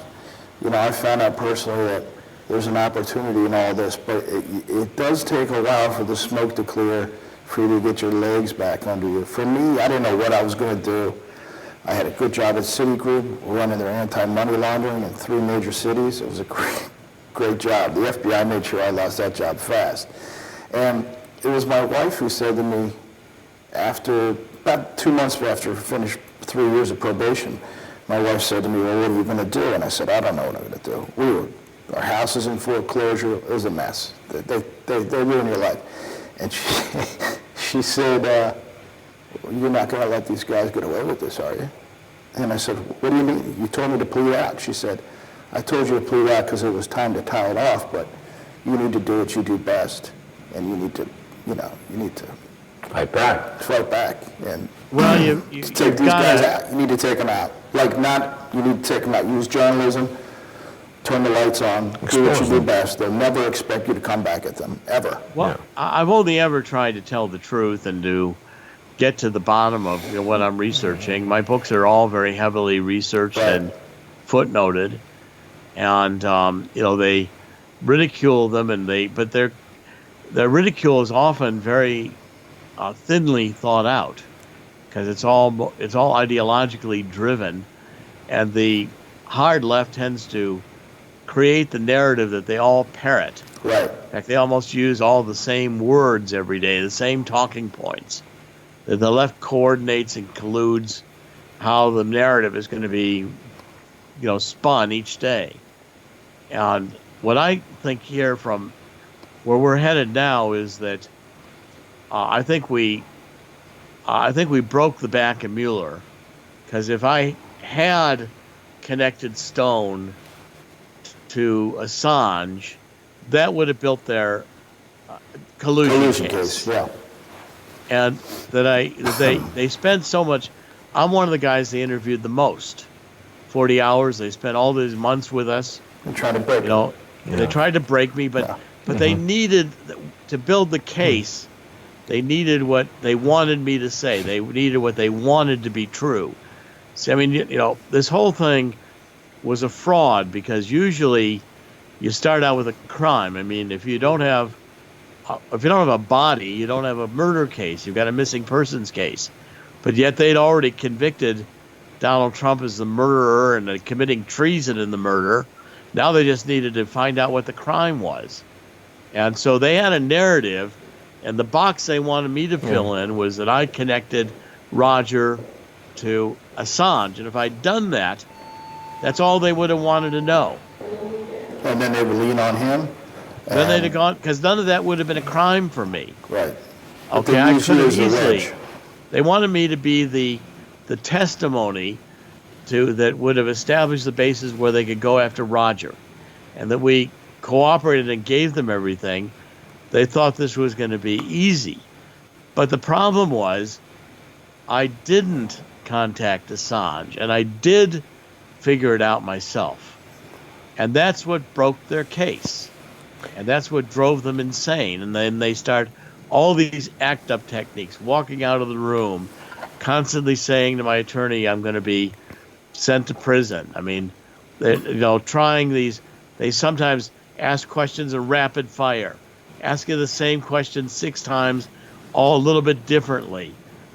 you know, I found out personally that there's an opportunity in all this, but it does take a while for the smoke to clear, for you to get your legs back under you. For me, I didn't know what I was going to do. I had a good job at Citigroup, running their anti-money laundering in 3 major cities. It was a great job. The FBI made sure I lost that job fast. And it was my wife who said to me, after about 2 months after I finished 3 years of probation, my wife said to me, well, what are you going to do? And I said, I don't know what I'm going to do. Our house is in foreclosure. It was a mess. They ruin your life. And she said, you're not going to let these guys get away with this, are you? And I said, what do you mean? You told me to plead out. She said, I told you to plead out because it was time to tie it off, but you need to do what you do best, and you need to, fight back. Fight back, and well, you take these guys out. You need to take them out. You need to take them out. Use journalism. Turn the lights on. Do what you do best. They'll never expect you to come back at them ever. Well, I've only ever tried to tell the truth and to get to the bottom of what I'm researching. My books are all very heavily researched and footnoted, and they ridicule them, but their ridicule is often very thinly thought out because it's all ideologically driven, and the hard left tends to create the narrative that they all parrot. Right. In fact, they almost use all the same words every day, the same talking points. The left coordinates and colludes how the narrative is going to be, spun each day. And what I think here from where we're headed now is that I think we broke the back of Mueller, because if I had connected Stone to Assange, that would have built their collusion case. Yeah. And they spend so much. I'm one of the guys they interviewed the most. 40 hours. They spent all these months with us. They tried to break They tried to break me, but they needed to build the case. They needed what they wanted me to say. They needed what they wanted to be true. So, I mean, this whole thing was a fraud because usually you start out with a crime. I mean, if you don't have a body, you don't have a murder case. You've got a missing persons case. But yet they'd already convicted Donald Trump as the murderer and committing treason in the murder. Now they just needed to find out what the crime was. And so they had a narrative, and the box they wanted me to fill in was that I connected Roger to Assange. And if I'd done that, that's all they would have wanted to know. And then they would lean on him. Then they'd have gone, because none of that would have been a crime for me. Right. Okay, I could have easily. They wanted me to be the testimony that would have established the basis where they could go after Roger, and that we cooperated and gave them everything. They thought this was going to be easy, but the problem was I didn't contact Assange, and I did figure it out myself, and that's what broke their case, and that's what drove them insane. And then they start all these act-up techniques, walking out of the room, constantly saying to my attorney, I'm going to be sent to prison. I mean, trying these, they sometimes ask questions in rapid fire. Ask you the same question 6 times, all a little bit differently.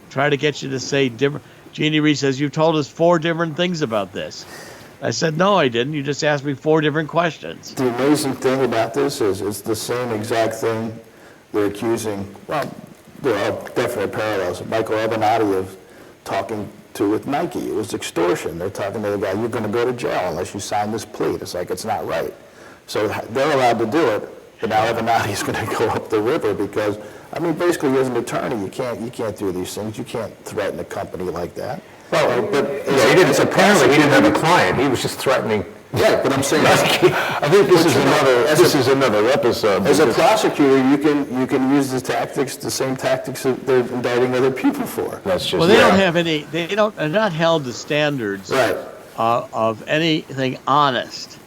Try to get you to say different. Jeannie Reed says, "You told us 4 different things about this." I said, "No, I didn't. You just asked me 4 different questions." The amazing thing about this is it's the same exact thing they're accusing, well, there are definite parallels. Michael Avenatti of talking to with Nike. It was extortion. They're talking to the guy, "You're going to go to jail unless you sign this plea." It's like, it's not right. So they're allowed to do it, but now Avenatti's going to go up the river because, I mean, basically as an attorney, you can't do these things. You can't threaten a company like that. Well, but yeah, he didn't, apparently he didn't have a client. He was just threatening. Yeah, but I'm saying, I think this is another episode. as a prosecutor, you can use the same tactics that they're indicting other people for. That's just, Well, they don't have any. They're not held to standards Right. of anything honest.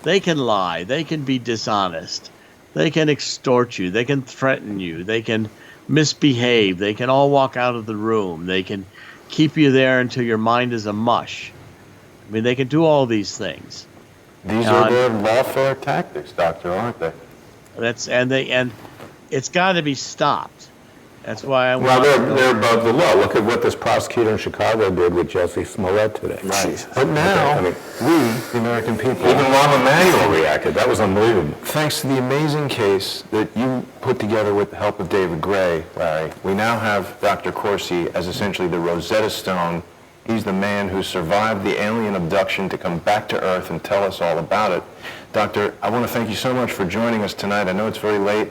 They can lie. They can be dishonest. They can extort you. They can threaten you. They can misbehave. They can all walk out of the room. They can keep you there until your mind is a mush. I mean, they can do all these things. These are their lawfare tactics, Doctor, aren't they? And it's got to be stopped. That's why I Well, want. they're above the law. Look at what this prosecutor in Chicago did with Jesse Smollett today. Right. But now, we, the American people, even Rahm Emanuel reacted. That was unbelievable. thanks to the amazing case that you put together with the help of David Gray, Larry, we now have Dr. Corsi as essentially the Rosetta Stone. He's the man who survived the alien abduction to come back to Earth and tell us all about it. Doctor, I want to thank you so much for joining us tonight. I know it's very late.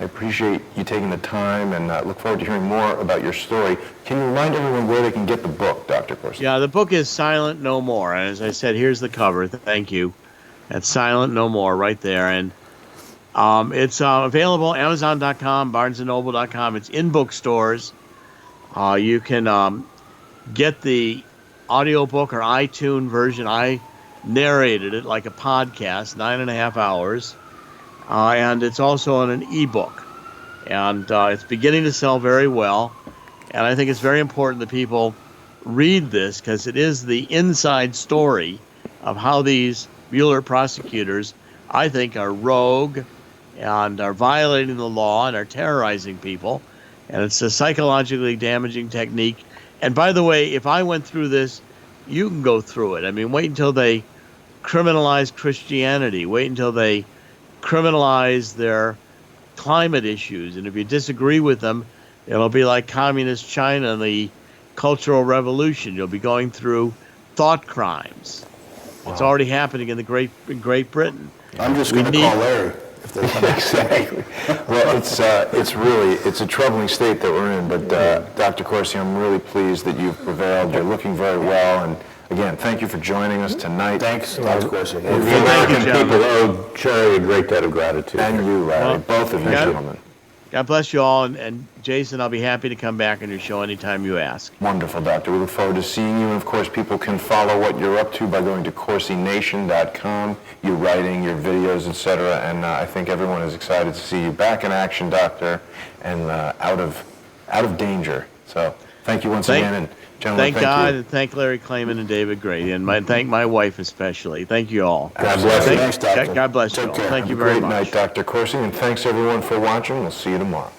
I appreciate you taking the time and look forward to hearing more about your story. Can you remind everyone where they can get the book, Dr. Corsi? Yeah, the book is Silent No More. And as I said, here's the cover. Thank you. That's Silent No More right there. And it's available Amazon.com, BarnesandNoble.com. It's in bookstores. You can get the audiobook or iTunes version. I narrated it like a podcast, 9.5 hours. And it's also on an ebook. And it's beginning to sell very well. And I think it's very important that people read this because it is the inside story of how these Mueller prosecutors, I think, are rogue and are violating the law and are terrorizing people. And it's a psychologically damaging technique. And by the way, if I went through this, you can go through it. I mean, wait until they criminalize Christianity. Wait until they criminalize their climate issues. And if you disagree with them, it'll be like communist China and the Cultural Revolution. You'll be going through thought crimes. Wow. It's already happening in Great Britain. I'm just going to call Larry. If they come Exactly. Well, it's a troubling state that we're in, but Dr. Corsi, I'm really pleased that you've prevailed. You're looking very well, and again, thank you for joining us tonight. Thanks, Dr. Corsi. The American people owe Jerry a great debt of gratitude. And you, Larry, Well, both of you gentlemen. God bless you all, and Jason, I'll be happy to come back on your show anytime you ask. Wonderful, Doctor. We look forward to seeing you, and of course, people can follow what you're up to by going to CorsiNation.com, your writing, your videos, etc. And I think everyone is excited to see you back in action, Doctor, and out of danger. So, thank you once again, and gentlemen, thank God, and thank Larry Klayman and David Gray, and thank my wife especially. Thank you all. God bless you. Thanks, Doctor. God bless you Take all. care. Thank you Have a very great much. night, Dr. Corsi, and thanks everyone for watching. We'll see you tomorrow.